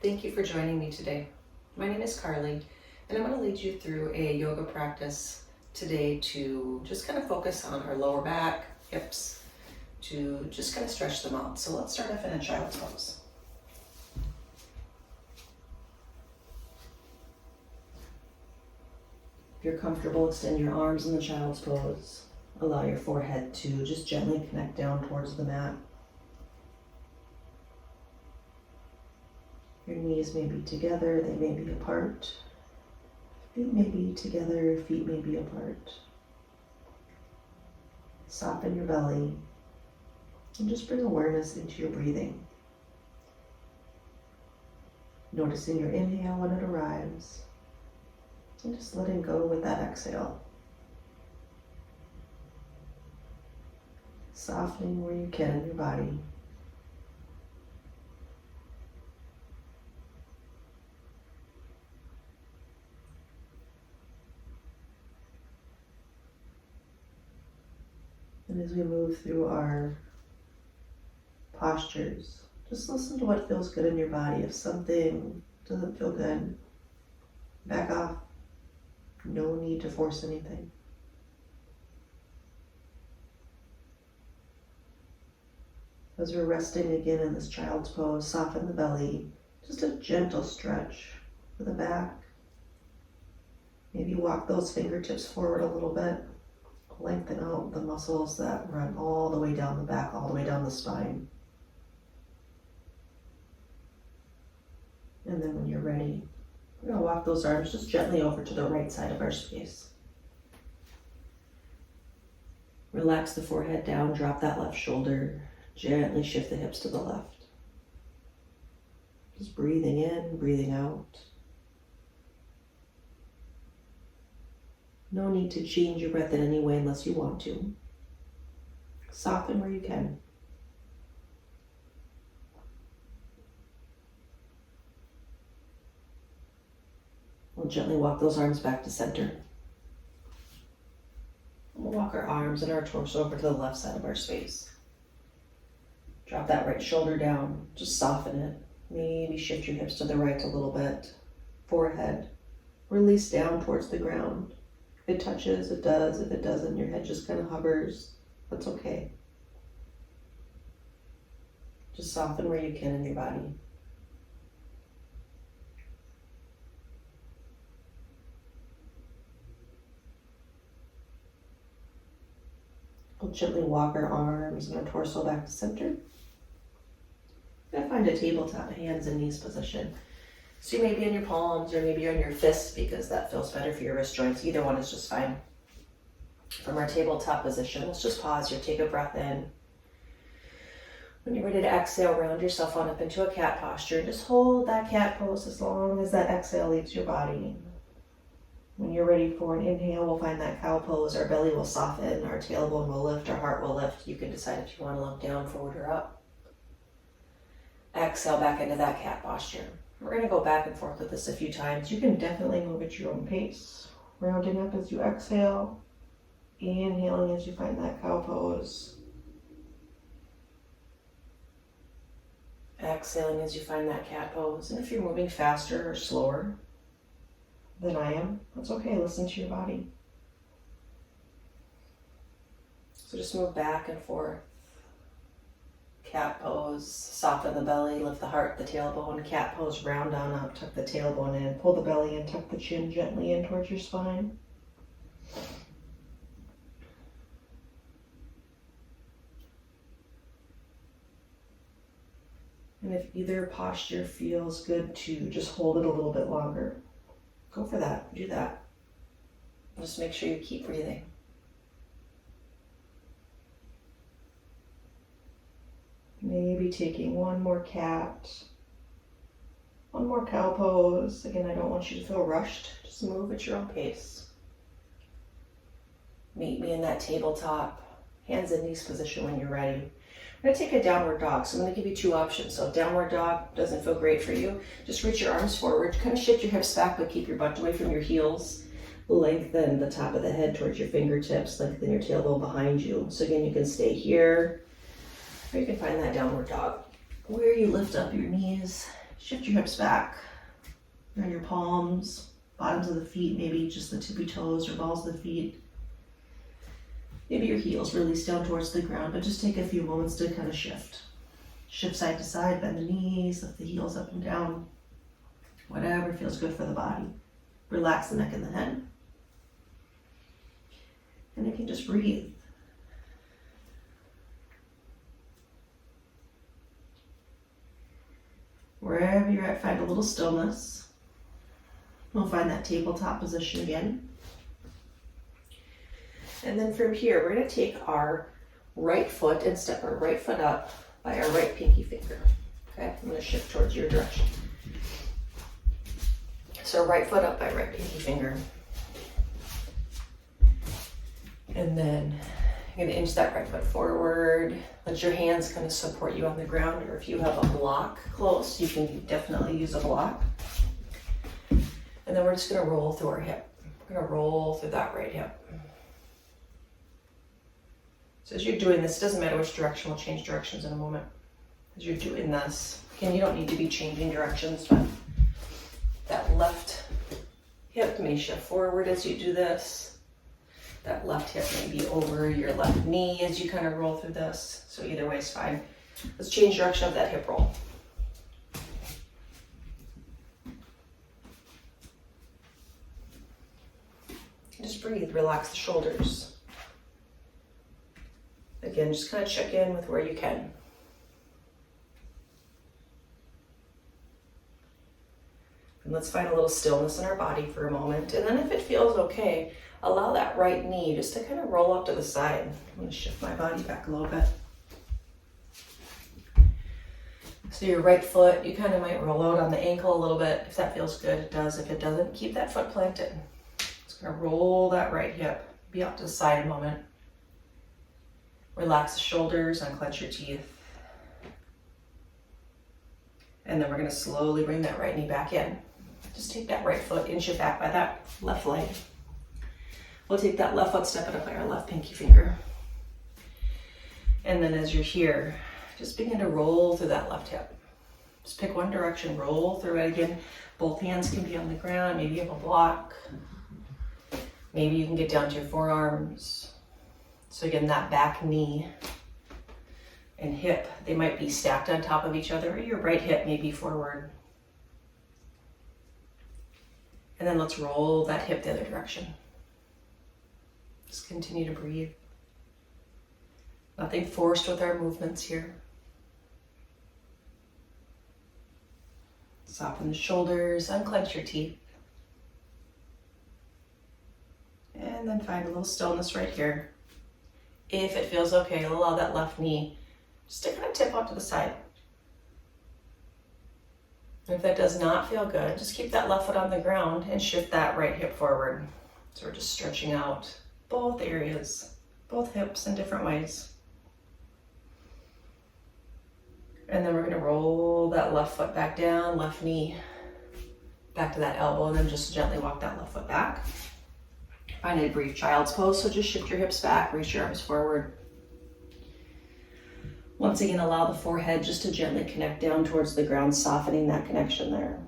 Thank you for joining me today. My name is Carly, and I'm going to lead you through a yoga practice today to just kind of focus on our lower back, hips, to just kind of stretch them out. So let's start off in a child's pose. If you're comfortable, extend your arms in the child's pose. Allow your forehead to just gently connect down towards the mat. Your knees may be together, they may be apart. Feet may be together, feet may be apart. Soften your belly and just bring awareness into your breathing. Noticing your inhale when it arrives and just letting go with that exhale. Softening where you can in your body. And as we move through our postures, just listen to what feels good in your body. If something doesn't feel good, back off. No need to force anything. As we're resting again in this child's pose, soften the belly. Just a gentle stretch for the back. Maybe walk those fingertips forward a little bit. Lengthen out the muscles that run all the way down the back, all the way down the spine. And then when you're ready, we're going to walk those arms just gently over to the right side of our space. Relax the forehead down, drop that left shoulder, gently shift the hips to the left. Just breathing in, breathing out. No need to change your breath in any way unless you want to. Soften where you can. We'll gently walk those arms back to center. We'll walk our arms and our torso over to the left side of our space. Drop that right shoulder down. Just soften it. Maybe shift your hips to the right a little bit. Forehead. Release down towards the ground. If it touches, it does. If it doesn't, your head just kind of hovers. That's okay. Just soften where you can in your body. We'll gently walk our arms and our torso back to center. We're going to find a tabletop, hands and knees position. So you may be on your palms or maybe on your fists because that feels better for your wrist joints. Either one is just fine. From our tabletop position, let's just pause here, take a breath in. When you're ready to exhale, round yourself on up into a cat posture. Just hold that cat pose as long as that exhale leaves your body. When you're ready for an inhale, we'll find that cow pose. Our belly will soften, our tailbone will lift, our heart will lift. You can decide if you want to look down, forward, or up. Exhale back into that cat posture. We're going to go back and forth with this a few times. You can definitely move at your own pace. Rounding up as you exhale. Inhaling as you find that cow pose. Exhaling as you find that cat pose. And if you're moving faster or slower than I am, that's okay. Listen to your body. So just move back and forth. Cat pose, soften the belly, lift the heart, the tailbone. Cat pose, round on up, tuck the tailbone in, pull the belly in, tuck the chin gently in towards your spine. And if either posture feels good to just hold it a little bit longer, go for that, do that. Just make sure you keep breathing. Maybe taking one more cat, one more cow pose. Again, I don't want you to feel rushed. Just move at your own pace. Meet me in that tabletop, hands and knees position when you're ready. We're going to take a downward dog. So I'm going to give you two options. So downward dog doesn't feel great for you. Just reach your arms forward, kind of shift your hips back, but keep your butt away from your heels. Lengthen the top of the head towards your fingertips, lengthen your tailbone behind you. So again, you can stay here, or you can find that downward dog, where you lift up your knees, shift your hips back. On your palms, bottoms of the feet, maybe just the tippy toes or balls of the feet. Maybe your heels release down towards the ground, but just take a few moments to kind of shift. Shift side to side, bend the knees, lift the heels up and down. Whatever feels good for the body. Relax the neck and the head. And you can just breathe. Wherever you're at, find a little stillness. We'll find that tabletop position again. And then from here, we're going to take our right foot and step our right foot up by our right pinky finger. Okay, I'm going to shift towards your direction. So right foot up by right pinky finger. And then you're going to inch that right foot forward. Let your hands kind of support you on the ground, or if you have a block close, you can definitely use a block. And then we're just going to roll through our hip. We're going to roll through that right hip. So as you're doing this, it doesn't matter which direction, we'll change directions in a moment. As you're doing this, again, you don't need to be changing directions, but that left hip may shift forward as you do this. That left hip may be over your left knee as you kind of roll through this. So either way is fine. Let's change direction of that hip roll. Just breathe, relax the shoulders. Again, just kind of check in with where you can. And let's find a little stillness in our body for a moment. And then if it feels okay, allow that right knee just to kind of roll up to the side. I'm going to shift my body back a little bit. So your right foot, you kind of might roll out on the ankle a little bit. If that feels good, it does. If it doesn't, keep that foot planted. Just going to roll that right hip. Be out to the side a moment. Relax the shoulders, unclench your teeth. And then we're going to slowly bring that right knee back in. Just take that right foot, inch it back by that left leg. We'll take that left foot, step it up by our left pinky finger. And then as you're here, just begin to roll through that left hip. Just pick one direction, roll through it again. Both hands can be on the ground. Maybe you have a block. Maybe you can get down to your forearms. So again, that back knee and hip, they might be stacked on top of each other, or your right hip may be forward. And then let's roll that hip the other direction. Just continue to breathe. Nothing forced with our movements here. Soften the shoulders, unclench your teeth. And then find a little stillness right here. If it feels okay, allow that left knee just to kind of tip out to the side. And if that does not feel good, just keep that left foot on the ground and shift that right hip forward. So we're just stretching out both areas, both hips in different ways. And then we're going to roll that left foot back down, left knee back to that elbow, and then just gently walk that left foot back. Find a brief child's pose, so just shift your hips back, reach your arms forward. Once again, allow the forehead just to gently connect down towards the ground, softening that connection there.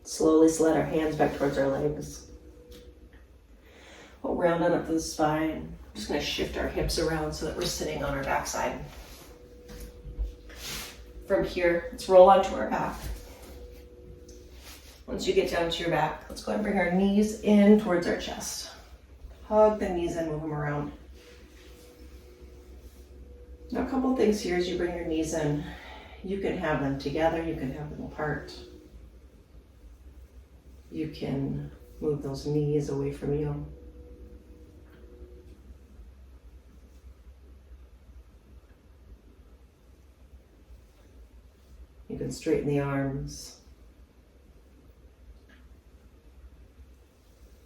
Slowly slide our hands back towards our legs. We'll round on up to the spine. I'm just going to shift our hips around so that we're sitting on our backside. From here, let's roll onto our back. Once you get down to your back, let's go ahead and bring our knees in towards our chest. Hug the knees and move them around. Now a couple things here as you bring your knees in. You can have them together, you can have them apart. You can move those knees away from you. You can straighten the arms.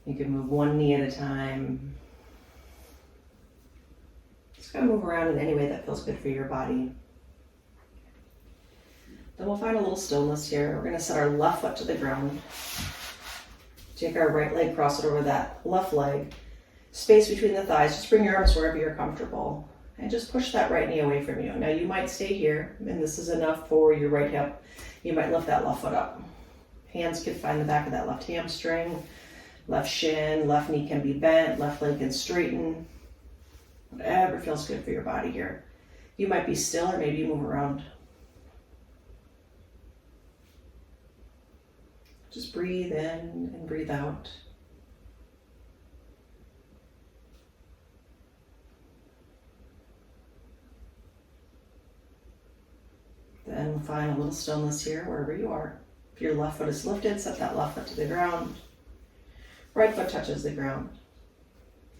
You can move one knee at a time. Just gonna move around in any way that feels good for your body. Then we'll find a little stillness here. We're gonna set our left foot to the ground. Take our right leg, cross it over that left leg. Space between the thighs. Just bring your arms wherever you're comfortable. And just push that right knee away from you. Now you might stay here, and this is enough for your right hip. You might lift that left foot up. Hands can find the back of that left hamstring, left shin, left knee can be bent, left leg can straighten. Whatever feels good for your body here. You might be still, or maybe you move around. Just breathe in and breathe out. Then find a little stillness here wherever you are. If your left foot is lifted, set that left foot to the ground. Right foot touches the ground.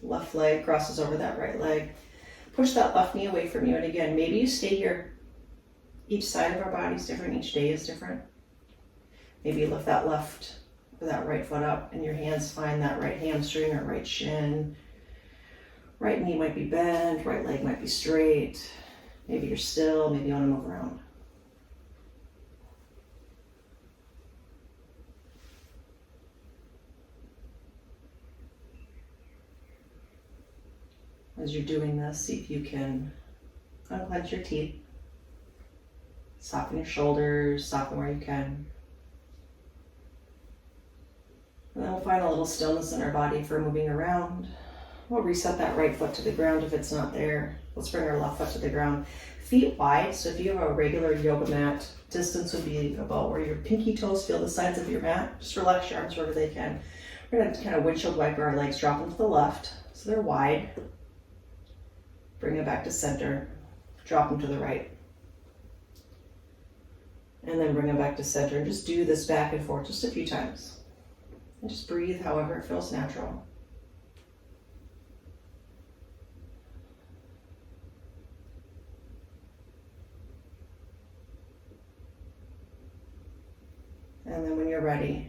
Left leg crosses over that right leg. Push that left knee away from you. And again, maybe you stay here. Each side of our body is different. Each day is different. Maybe you lift that left or that right foot up and your hands find that right hamstring or right shin. Right knee might be bent. Right leg might be straight. Maybe you're still. Maybe you want to move around. As you're doing this, see if you can unclench your teeth, soften your shoulders, soften where you can. And then we'll find a little stillness in our body for moving around. We'll reset that right foot to the ground if it's not there. Let's bring our left foot to the ground. Feet wide, so if you have a regular yoga mat, distance would be about where your pinky toes feel the sides of your mat. Just relax your arms wherever they can. We're going to kind of windshield wiper our legs, drop them to the left, so they're wide. Bring it back to center, drop them to the right. And then bring them back to center. And just do this back and forth just a few times. And just breathe however it feels natural. And then when you're ready,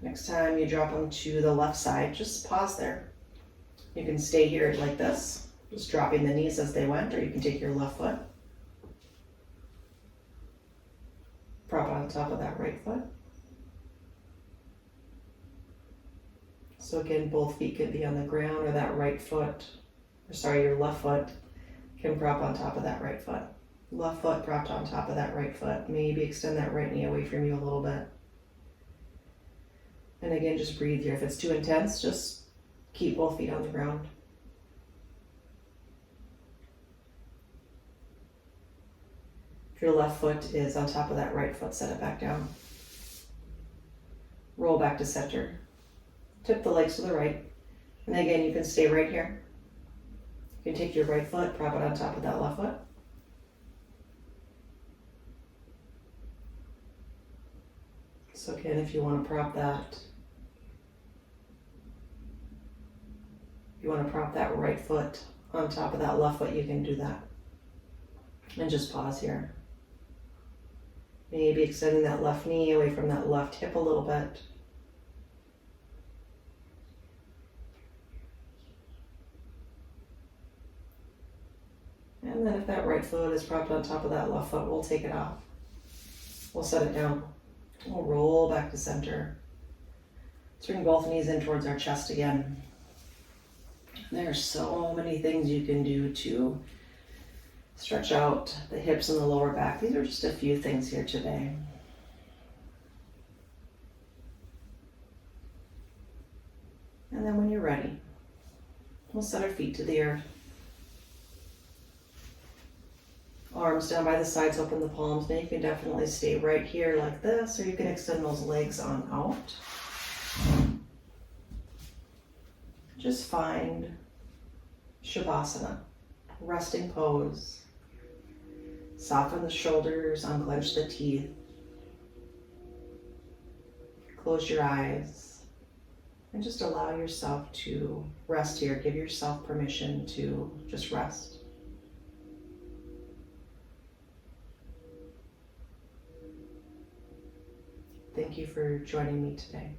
next time you drop them to the left side, just pause there. You can stay here like this, just dropping the knees as they went, or you can take your left foot, prop on top of that right foot. So again, both feet could be on the ground, or that right foot, your left foot can prop on top of that right foot. Left foot propped on top of that right foot. Maybe extend that right knee away from you a little bit. And again, just breathe here. If it's too intense, just keep both feet on the ground. If your left foot is on top of that right foot, set it back down. Roll back to center. Tip the legs to the right. And again, you can stay right here. You can take your right foot, prop it on top of that left foot. So again, if you want to prop that, right foot on top of that left foot, you can do that. And just pause here. Maybe extending that left knee away from that left hip a little bit. And then if that right foot is propped on top of that left foot, we'll take it off. We'll set it down. We'll roll back to center. Let's bring both knees in towards our chest again. There's so many things you can do to stretch out the hips and the lower back. These are just a few things here today. And then when you're ready, we'll set our feet to the earth. Arms down by the sides, open the palms. Now you can definitely stay right here like this, or you can extend those legs on out. Just find Shavasana, resting pose. Soften the shoulders, unclench the teeth. Close your eyes and just allow yourself to rest here. Give yourself permission to just rest. Thank you for joining me today.